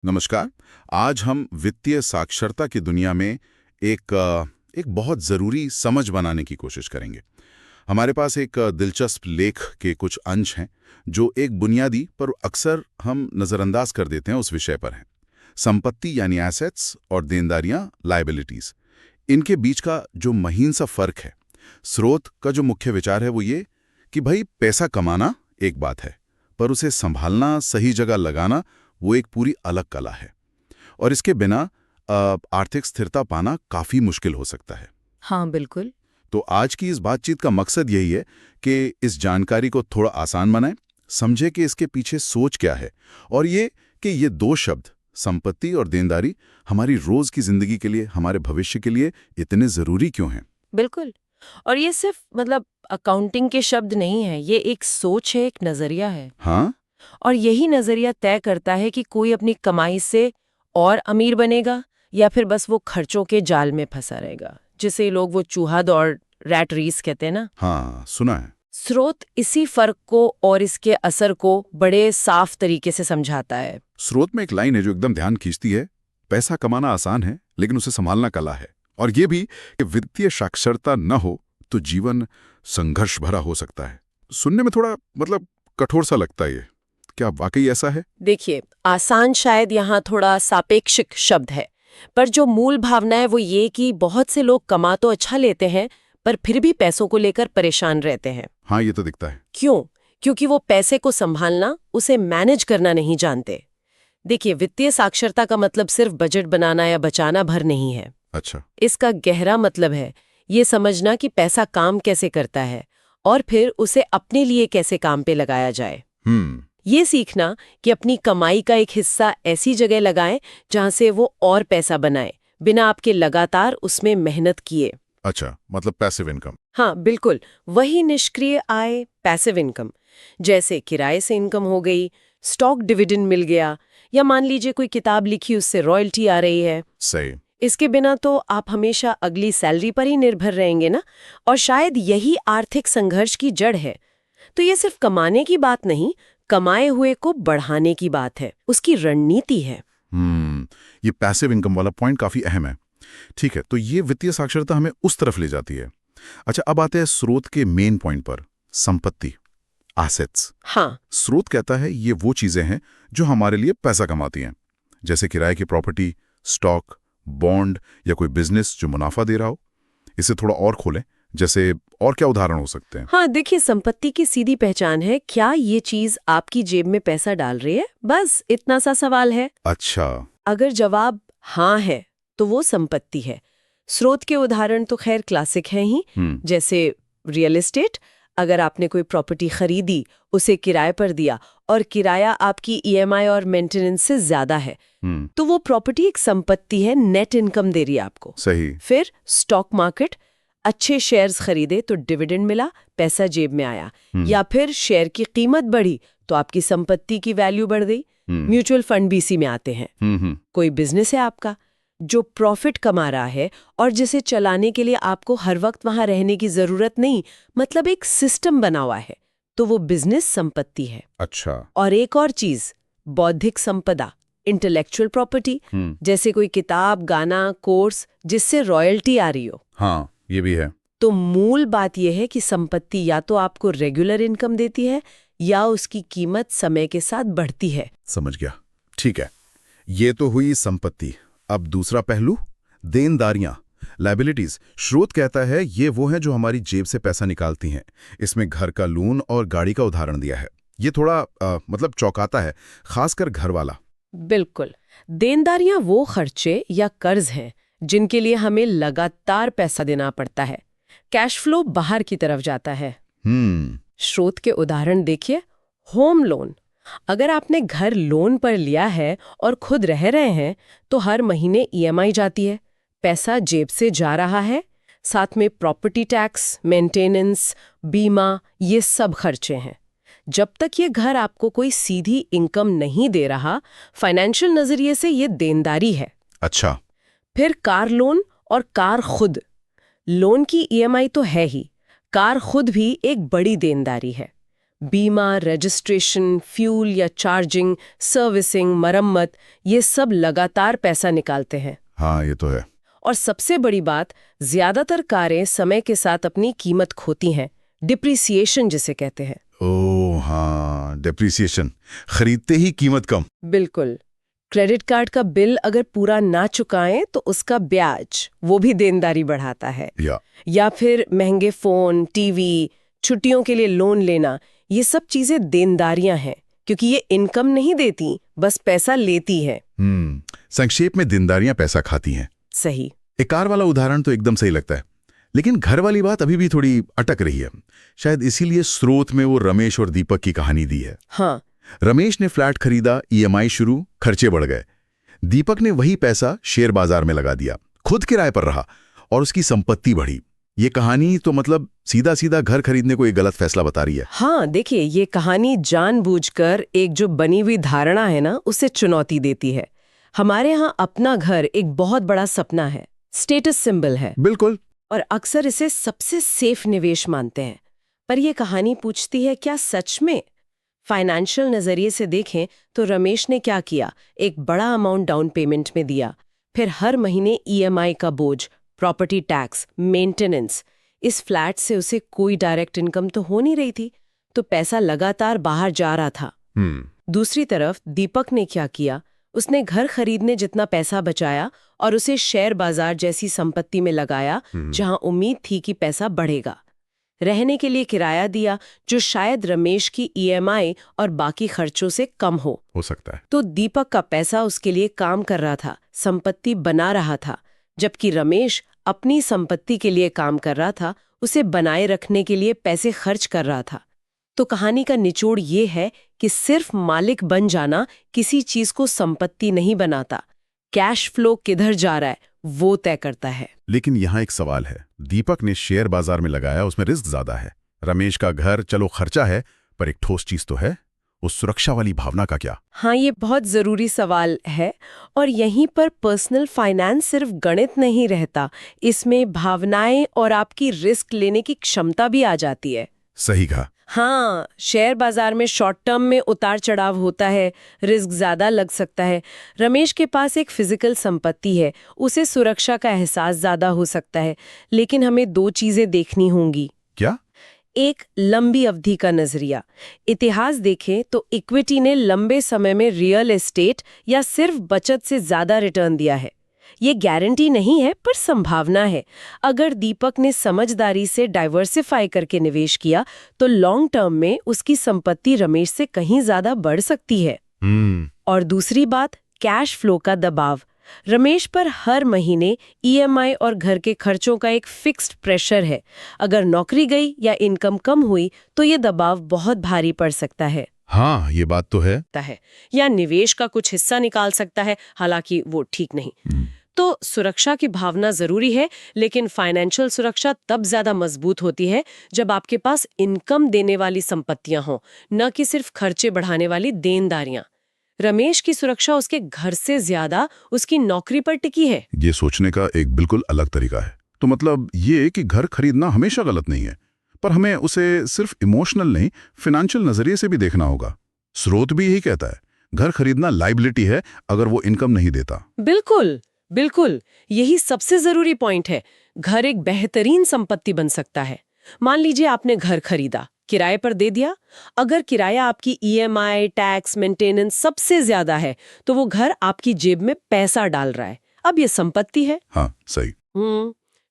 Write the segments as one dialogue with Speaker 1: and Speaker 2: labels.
Speaker 1: नमस्कार। आज हम वित्तीय साक्षरता की दुनिया में एक बहुत ज़रूरी समझ बनाने की कोशिश करेंगे। हमारे पास एक दिलचस्प लेख के कुछ अंश हैं जो एक बुनियादी पर अक्सर हम नज़रअंदाज कर देते हैं उस विषय पर हैं। संपत्ति यानी एसेट्स और देनदारियां लायबिलिटीज़। इनके बीच का जो महीन सा फ़र्क है, स्रोत का जो मुख्य विचार है वो ये कि भाई पैसा कमाना एक बात है, पर उसे संभालना, सही जगह लगाना वो एक पूरी अलग कला है। और इसके बिना आर्थिक स्थिरता पाना काफ़ी मुश्किल हो सकता है।
Speaker 2: हाँ, बिल्कुल।
Speaker 1: तो आज की इस बातचीत का मकसद यही है कि इस जानकारी को थोड़ा आसान बनाएं, समझे कि इसके पीछे सोच क्या है, और ये कि ये दो शब्द संपत्ति और देनदारी हमारी रोज की जिंदगी के लिए, हमारे भविष्य के लिए इतने ज़रूरी क्यों हैं।
Speaker 2: बिल्कुल। और ये सिर्फ अकाउंटिंग के शब्द नहीं है, ये एक सोच है, एक नजरिया है।
Speaker 1: हाँ।
Speaker 2: और यही नजरिया तय करता है कि कोई अपनी कमाई से और अमीर बनेगा या फिर बस वो खर्चों के जाल में फंसा रहेगा, जिसे लोग वो चूहा दौड़, रैट रेस कहते हैं ना।
Speaker 1: हाँ, सुना है।
Speaker 2: स्रोत इसी फर्क को और इसके असर को बड़े साफ तरीके से समझाता है।
Speaker 1: स्रोत में एक लाइन है जो एकदम ध्यान खींचती है। पैसा कमाना आसान है, लेकिन उसे संभालना कला है। और ये भी कि वित्तीय साक्षरता न हो तो जीवन संघर्ष भरा हो सकता है। सुनने में थोड़ा कठोर सा लगता है ये। क्या वाकई ऐसा है?
Speaker 2: देखिए, आसान शायद यहाँ थोड़ा सापेक्षिक शब्द है, पर जो मूल भावना है वो ये कि बहुत से लोग कमा तो अच्छा लेते हैं, पर फिर भी पैसों को लेकर परेशान रहते हैं।
Speaker 1: हाँ, ये तो दिखता है।
Speaker 2: क्यों? क्योंकि वो पैसे को संभालना, उसे मैनेज करना नहीं जानते। देखिए, वित्तीय साक्षरता का मतलब सिर्फ बजट बनाना या बचाना भर नहीं है।
Speaker 1: अच्छा।
Speaker 2: इसका गहरा मतलब है ये समझना कि पैसा काम कैसे करता है और फिर उसे अपने लिए कैसे काम पे लगाया जाए। ये सीखना कि अपनी कमाई का एक हिस्सा ऐसी जगह लगाएं जहां से वो और पैसा बनाए, बिना आपके लगातार उसमें मेहनत किए।
Speaker 1: अच्छा, मतलब पैसिव इनकम।
Speaker 2: हाँ, बिल्कुल। वही निष्क्रिय आय, पैसिव इनकम, जैसे किराए से इनकम हो गई, स्टॉक डिविडेंड मिल गया, या मान लीजिए कोई किताब लिखी, उससे रॉयल्टी आ रही है।
Speaker 1: सही।
Speaker 2: इसके बिना तो आप हमेशा अगली सैलरी पर ही निर्भर रहेंगे ना, और शायद यही आर्थिक संघर्ष की जड़ है। तो ये सिर्फ कमाने की बात नहीं, कमाए हुए को बढ़ाने की बात है, उसकी रणनीति है।
Speaker 1: ये पैसिव इनकम वाला पॉइंट काफी अहम है। ठीक है, तो ये वित्तीय साक्षरता हमें उस तरफ ले जाती है। अच्छा, अब आते हैं स्रोत के मेन पॉइंट पर, संपत्ति, एसेट्स।
Speaker 2: हाँ,
Speaker 1: स्रोत कहता है ये वो चीजें हैं जो हमारे लिए पैसा कमाती हैं, जैसे किराए की प्रॉपर्टी, स्टॉक, बॉन्ड या कोई बिजनेस जो मुनाफा दे रहा हो। इसे थोड़ा और खोलें, जैसे और क्या उदाहरण हो सकते हैं?
Speaker 2: हाँ, देखिए, संपत्ति की सीधी पहचान है क्या ये चीज आपकी जेब में पैसा डाल रही है, बस इतना सा सवाल है।
Speaker 1: अच्छा।
Speaker 2: अगर जवाब हाँ है तो वो संपत्ति है। स्रोत के उदाहरण तो खैर क्लासिक हैं ही, जैसे रियल एस्टेट। अगर आपने कोई प्रॉपर्टी खरीदी, उसे किराए पर दिया और किराया आपकी ईएमआई और मेंटेनेंस से ज्यादा है, तो वो प्रॉपर्टी एक संपत्ति है, नेट इनकम दे रही है आपको।
Speaker 1: सही।
Speaker 2: फिर स्टॉक मार्केट, अच्छे शेयर्स खरीदे तो डिविडेंड मिला, पैसा जेब में आया। या फिर शेयर की कीमत बढ़ी तो आपकी संपत्ति की वैल्यू बढ़ गई। म्यूचुअल फंड भी इसी में आते हैं। कोई बिजनेस है आपका जो प्रॉफिट कमा रहा है और जिसे चलाने के लिए आपको हर वक्त वहां रहने की जरूरत नहीं, मतलब एक सिस्टम बना हुआ है, तो वो बिजनेस संपत्ति है।
Speaker 1: अच्छा।
Speaker 2: और एक और चीज, बौद्धिक संपदा, इंटेलेक्चुअल प्रॉपर्टी, जैसे कोई किताब, गाना, कोर्स जिससे रॉयल्टी आ रही हो।
Speaker 1: हाँ, ये भी है।
Speaker 2: तो मूल बात यह है कि संपत्ति या तो आपको रेगुलर इनकम देती है या उसकी कीमत समय के साथ बढ़ती है।
Speaker 1: समझ गया। ठीक है, ये तो हुई संपत्ति। अब दूसरा पहलू, देनदारियां, लायबिलिटीज। स्रोत कहता है ये वो हैं जो हमारी जेब से पैसा निकालती हैं। इसमें घर का लोन और गाड़ी का उदाहरण दिया है। ये थोड़ा चौंकाता है, खासकर घर वाला।
Speaker 2: बिल्कुल। देनदारियां वो खर्चे या कर्ज हैं जिनके लिए हमें लगातार पैसा देना पड़ता है। कैश फ्लो बाहर की तरफ जाता है। स्रोत के उदाहरण देखिए। होम लोन, अगर आपने घर लोन पर लिया है और खुद रह रहे हैं तो हर महीने ईएमआई जाती है, पैसा जेब से जा रहा है। साथ में प्रॉपर्टी टैक्स, मेंटेनेंस, बीमा, ये सब खर्चे हैं। जब तक ये घर आपको कोई सीधी इनकम नहीं दे रहा, फाइनेंशियल नजरिए से ये देनदारी है।
Speaker 1: अच्छा।
Speaker 2: फिर कार लोन और कार खुद। लोन की ईएमआई तो है ही, कार खुद भी एक बड़ी देनदारी है। बीमा, रजिस्ट्रेशन, फ्यूल या चार्जिंग, सर्विसिंग, मरम्मत, ये सब लगातार पैसा निकालते हैं।
Speaker 1: हाँ, ये तो है।
Speaker 2: और सबसे बड़ी बात, ज्यादातर कारें समय के साथ अपनी कीमत खोती हैं, डिप्रिसिएशन जिसे कहते हैं।
Speaker 1: ओह हाँ, डेप्रिसिएशन, खरीदते ही कीमत कम।
Speaker 2: बिल्कुल। क्रेडिट कार्ड का बिल अगर पूरा ना चुकाएं तो उसका ब्याज, वो भी देनदारी बढ़ाता है। या फिर महंगे फोन, टीवी, छुट्टियों के लिए लोन लेना, ये सब चीजें देनदारियां हैं, क्योंकि ये इनकम नहीं देती, बस पैसा लेती है।
Speaker 1: संक्षेप में देनदारियां पैसा खाती हैं।
Speaker 2: सही।
Speaker 1: एक कार वाला उदाहरण तो एकदम सही लगता है, लेकिन घर वाली बात अभी भी थोड़ी अटक रही है। शायद इसीलिए स्रोत में वो रमेश और दीपक की कहानी दी है।
Speaker 2: हाँ।
Speaker 1: रमेश ने फ्लैट खरीदा, ईएमआई शुरू, खर्चे बढ़ गए। दीपक ने वही पैसा शेयर बाजार में लगा दिया, खुद किराए पर रहा और उसकी संपत्ति बढ़ी। ये कहानी तो मतलब सीधा सीधा घर खरीदने को एक गलत फैसला बता रही है।
Speaker 2: हाँ, देखिए, ये कहानी जानबूझकर एक जो बनी हुई धारणा है ना, उसे चुनौती देती है। हमारे यहाँ अपना घर एक बहुत बड़ा सपना है, स्टेटस सिंबल है।
Speaker 1: बिल्कुल।
Speaker 2: और अक्सर इसे सबसे सेफ निवेश मानते हैं। पर यह कहानी पूछती है, क्या सच में? फाइनेंशियल नजरिए से देखें तो रमेश ने क्या किया, एक बड़ा अमाउंट डाउन पेमेंट में दिया, फिर हर महीने ईएमआई का बोझ, प्रॉपर्टी टैक्स, मेंटेनेंस। इस फ्लैट से उसे कोई डायरेक्ट इनकम तो हो नहीं रही थी, तो पैसा लगातार बाहर जा रहा था। दूसरी तरफ दीपक ने क्या किया, उसने घर खरीदने जितना पैसा बचाया और उसे शेयर बाजार जैसी संपत्ति में लगाया, जहां उम्मीद थी कि पैसा बढ़ेगा। रहने के लिए किराया दिया, जो शायद रमेश की ईएमआई और बाकी खर्चों से कम हो
Speaker 1: सकता है।
Speaker 2: तो दीपक का पैसा उसके लिए काम कर रहा था, संपत्ति बना रहा था, जबकि रमेश अपनी संपत्ति के लिए काम कर रहा था, उसे बनाए रखने के लिए पैसे खर्च कर रहा था। तो कहानी का निचोड़ ये है कि सिर्फ मालिक बन जाना किसी चीज को संपत्ति नहीं बनाता, कैश फ्लो किधर जा रहा है वो तय करता है।
Speaker 1: लेकिन यहाँ एक सवाल है, दीपक ने शेयर बाजार में लगाया, उसमें रिस्क ज्यादा है। रमेश का घर चलो खर्चा है, पर एक ठोस चीज तो है, उस सुरक्षा वाली भावना का क्या?
Speaker 2: हाँ, ये बहुत जरूरी सवाल है। और यहीं पर पर्सनल फाइनेंस सिर्फ गणित नहीं रहता, इसमें भावनाएं और आपकी रिस्क लेने की क्षमता भी आ जाती है।
Speaker 1: सही कहा।
Speaker 2: हाँ, शेयर बाजार में शॉर्ट टर्म में उतार चढ़ाव होता है, रिस्क ज्यादा लग सकता है। रमेश के पास एक फिजिकल संपत्ति है, उसे सुरक्षा का एहसास ज्यादा हो सकता है। लेकिन हमें दो चीजें देखनी होंगी।
Speaker 1: क्या?
Speaker 2: एक, लंबी अवधि का नजरिया। इतिहास देखें तो इक्विटी ने लंबे समय में रियल एस्टेट या सिर्फ बचत से ज्यादा रिटर्न दिया है। ये गारंटी नहीं है, पर संभावना है। अगर दीपक ने समझदारी से डाइवर्सिफाई करके निवेश किया तो लॉन्ग टर्म में उसकी संपत्ति रमेश से कहीं ज्यादा बढ़ सकती है। और दूसरी बात, कैश फ्लो का दबाव। रमेश पर हर महीने ईएमआई और घर के खर्चों का एक फिक्स्ड प्रेशर है। अगर नौकरी गई या इनकम कम हुई तो ये दबाव बहुत भारी पड़ सकता है।
Speaker 1: हाँ, ये बात तो है।
Speaker 2: या निवेश का कुछ हिस्सा निकाल सकता है, हालांकि वो ठीक नहीं। तो सुरक्षा की भावना जरूरी है, लेकिन फाइनेंशियल सुरक्षा तब ज्यादा मजबूत होती है जब आपके पास इनकम देने वाली संपत्तियां हों, न कि सिर्फ खर्चे बढ़ाने वाली देनदारियां। रमेश की सुरक्षा उसके घर से ज्यादा उसकी नौकरी पर टिकी है।
Speaker 1: ये सोचने का एक बिल्कुल अलग तरीका है। तो मतलब ये कि घर खरीदना हमेशा गलत नहीं है, पर हमें उसे सिर्फ इमोशनल नहीं, फाइनेंशियल नजरिए से भी देखना होगा। स्रोत भी यही कहता है, घर खरीदना लायबिलिटी है अगर वो इनकम नहीं देता।
Speaker 2: बिल्कुल बिल्कुल, यही सबसे जरूरी पॉइंट है। घर एक बेहतरीन संपत्ति बन सकता है। मान लीजिए आपने घर खरीदा, किराए पर दे दिया। अगर किराया आपकी ईएमआई, टैक्स, मेंटेनेंस सबसे ज्यादा है तो वो घर आपकी जेब में पैसा डाल रहा है। अब ये संपत्ति है।
Speaker 1: हाँ, सही।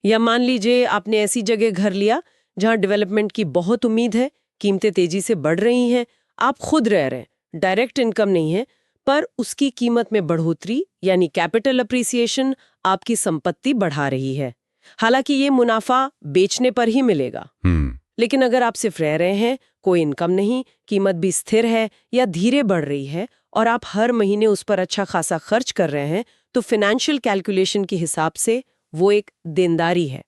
Speaker 2: या मान लीजिए आपने ऐसी जगह घर लिया जहां डेवलपमेंट की बहुत उम्मीद है, कीमतें तेजी से बढ़ रही हैं, आप खुद रह रहे हैं, डायरेक्ट इनकम नहीं है, पर उसकी कीमत में बढ़ोतरी यानी कैपिटल अप्रिसिएशन आपकी संपत्ति बढ़ा रही है। हालांकि ये मुनाफा बेचने पर ही मिलेगा। लेकिन अगर आप सिर्फ रह रहे हैं, कोई इनकम नहीं, कीमत भी स्थिर है या धीरे बढ़ रही है और आप हर महीने उस पर अच्छा खासा खर्च कर रहे हैं, तो फाइनेंशियल कैलकुलेशन के हिसाब से वो एक देनदारी है।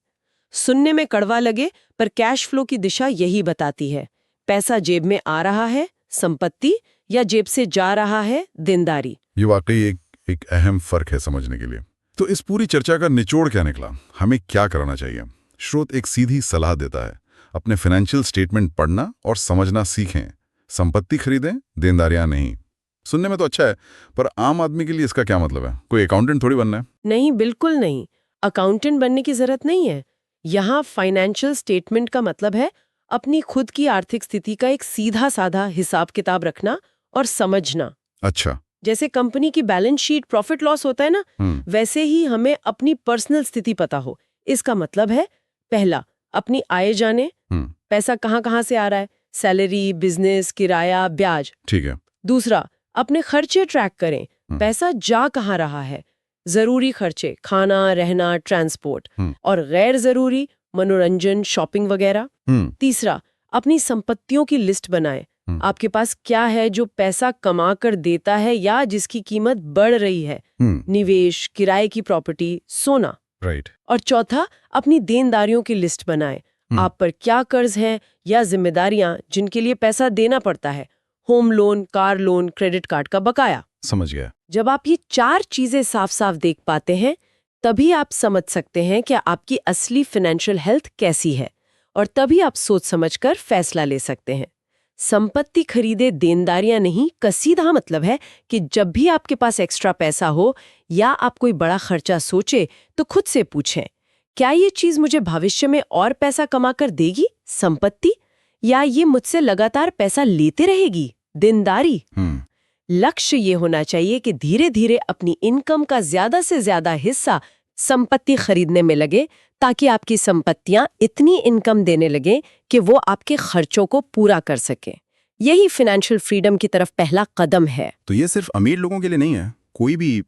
Speaker 2: सुनने में कड़वा लगे, पर कैश फ्लो की दिशा यही बताती है। पैसा जेब में आ रहा है, संपत्ति, या जेब से जा रहा है, देनदारी।
Speaker 1: ये वाकई एक अहम फर्क है समझने के लिए। तो इस पूरी चर्चा का निचोड़ क्या निकला? हमें क्या करना चाहिए? स्रोत एक सीधी सलाह देता है, अपने फाइनेंशियल स्टेटमेंट पढ़ना और समझना सीखें। संपत्ति खरीदें, देनदारियां नहीं। सुनने में तो अच्छा है, पर आम आदमी के लिए इसका क्या मतलब है? कोई अकाउंटेंट थोड़ी बनना है।
Speaker 2: नहीं, बिल्कुल नहीं। अकाउंटेंट बनने की जरूरत नहीं है। यहाँ फाइनेंशियल स्टेटमेंट का मतलब है अपनी खुद की आर्थिक स्थिति का एक सीधा साधा हिसाब किताब रखना और समझना।
Speaker 1: अच्छा।
Speaker 2: जैसे कंपनी की बैलेंस शीट प्रॉफिट लॉस होता है ना, वैसे ही हमें अपनी पर्सनल स्थिति पता हो। इसका मतलब है पहला, अपनी आय जाने, पैसा कहाँ से आ रहा है, सैलरी, बिजनेस, किराया, ब्याज।
Speaker 1: ठीक है।
Speaker 2: दूसरा, अपने खर्चे ट्रैक करें, पैसा जा कहाँ रहा है, जरूरी खर्चे, खाना, रहना, ट्रांसपोर्ट, और गैर जरूरी, मनोरंजन, शॉपिंग वगैरह। तीसरा, अपनी संपत्तियों की लिस्ट बनाएं। आपके पास क्या है जो पैसा कमा कर देता है या जिसकी कीमत बढ़ रही है, निवेश, किराए की प्रॉपर्टी, सोना।
Speaker 1: राइट।
Speaker 2: और चौथा, अपनी देनदारियों की लिस्ट बनाएं। आप पर क्या कर्ज है या जिम्मेदारियां जिनके लिए पैसा देना पड़ता है, home loan, car loan, credit card का बकाया।
Speaker 1: समझ गया।
Speaker 2: जब आप ये 4 चीजें साफ साफ देख पाते हैं, तभी आप समझ सकते हैं कि आपकी असली फाइनेंशियल हेल्थ कैसी है, और तभी आप सोच समझकर फैसला ले सकते हैं। संपत्ति खरीदे, देनदारियां नहीं का सीधा मतलब है कि जब भी आपके पास एक्स्ट्रा पैसा हो या आप कोई बड़ा खर्चा सोचे, तो खुद से पूछें, क्या ये चीज मुझे भविष्य में और पैसा कमा कर देगी, संपत्ति, या ये मुझसे लगातार पैसा लेते रहेगी, देनदारी। लक्ष्य ये होना चाहिए कि धीरे धीरे अपनी इनकम का ज्यादा से ज्यादा हिस्सा संपत्ति खरीदने में लगे, ताकि आपकी संपत्तियां इतनी इनकम देने लगे कि वो आपके खर्चों को पूरा कर सके। यही फाइनेंशियल फ्रीडम की तरफ पहला कदम है।
Speaker 1: तो ये सिर्फ अमीर लोगों के लिए नहीं है, कोई भी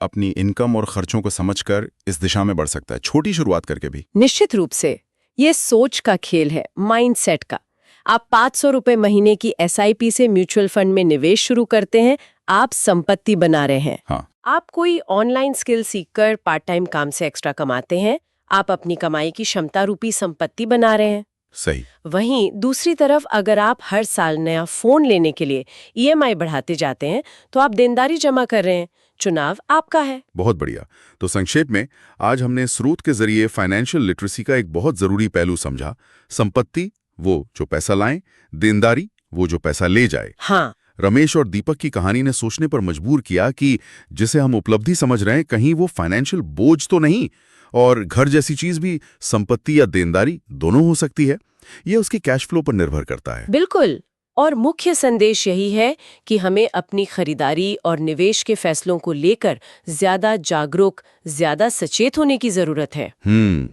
Speaker 1: अपनी इनकम और खर्चों को समझकर इस दिशा में बढ़ सकता है, छोटी शुरुआत करके भी।
Speaker 2: निश्चित रूप से ये सोच का खेल है, माइंडसेट का। आप 500 रुपए महीने की SIP से म्यूचुअल फंड में निवेश शुरू करते हैं, आप संपत्ति बना रहे हैं।
Speaker 1: हाँ।
Speaker 2: आप कोई ऑनलाइन स्किल सीखकर पार्ट टाइम काम से एक्स्ट्रा कमाते हैं, आप अपनी कमाई की क्षमता रूपी संपत्ति बना रहे हैं।
Speaker 1: सही।
Speaker 2: वहीं दूसरी तरफ अगर आप हर साल नया फोन लेने के लिए EMI बढ़ाते जाते हैं, तो आप देनदारी जमा कर रहे हैं। चुनाव आपका है।
Speaker 1: बहुत बढ़िया। तो संक्षेप में आज हमने स्रोत के जरिए फाइनेंशियल लिटरेसी का एक बहुत जरूरी पहलू समझा। संपत्ति वो जो पैसा लाए, देनदारी वो जो पैसा ले जाए।
Speaker 2: हाँ।
Speaker 1: रमेश और दीपक की कहानी ने सोचने पर मजबूर किया कि जिसे हम उपलब्धि समझ रहे हैं, कहीं वो फाइनेंशियल बोझ तो नहीं, और घर जैसी चीज भी संपत्ति या देनदारी दोनों हो सकती है। ये उसकी कैश फ्लो पर निर्भर करता है।
Speaker 2: बिल्कुल। और मुख्य संदेश यही है कि हमें अपनी खरीदारी और निवेश के फैसलों को लेकर ज्यादा जागरूक, ज्यादा सचेत होने की जरूरत है।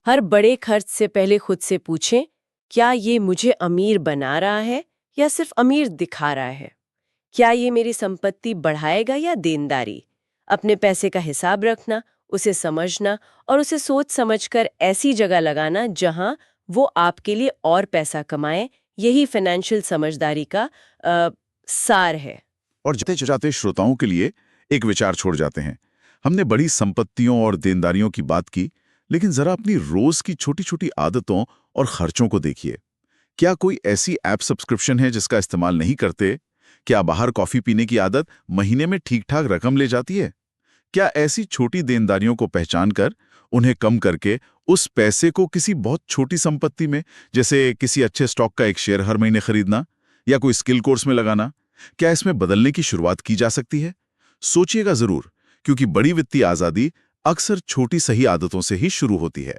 Speaker 2: हर बड़े खर्च से पहले खुद से पूछें, क्या ये मुझे अमीर बना रहा है या सिर्फ अमीर दिखा रहा है? क्या ये मेरी संपत्ति बढ़ाएगा या देनदारी? अपने पैसे का हिसाब रखना, उसे समझना और उसे सोच समझकर ऐसी जगह लगाना जहां वो आपके लिए और पैसा कमाए, यही फाइनेंशियल समझदारी का सार है।
Speaker 1: और जाते जाते श्रोताओं के लिए एक विचार छोड़ जाते हैं। हमने बड़ी संपत्तियों और देनदारियों की बात की, लेकिन जरा अपनी रोज की छोटी छोटी आदतों और खर्चों को देखिए। क्या कोई ऐसी ऐप सब्सक्रिप्शन है जिसका इस्तेमाल नहीं करते? क्या बाहर कॉफी पीने की आदत महीने में ठीक-ठाक रकम ले जाती है? क्या ऐसी छोटी देनदारियों को पहचान कर उन्हें कम करके उस पैसे को किसी बहुत छोटी संपत्ति में, जैसे किसी अच्छे स्टॉक का एक शेयर हर महीने खरीदना या कोई स्किल कोर्स में लगाना, क्या इसमें बदलने की शुरुआत की जा सकती है? सोचिएगा जरूर, क्योंकि बड़ी वित्तीय आजादी अक्सर छोटी सही आदतों से ही शुरू होती है।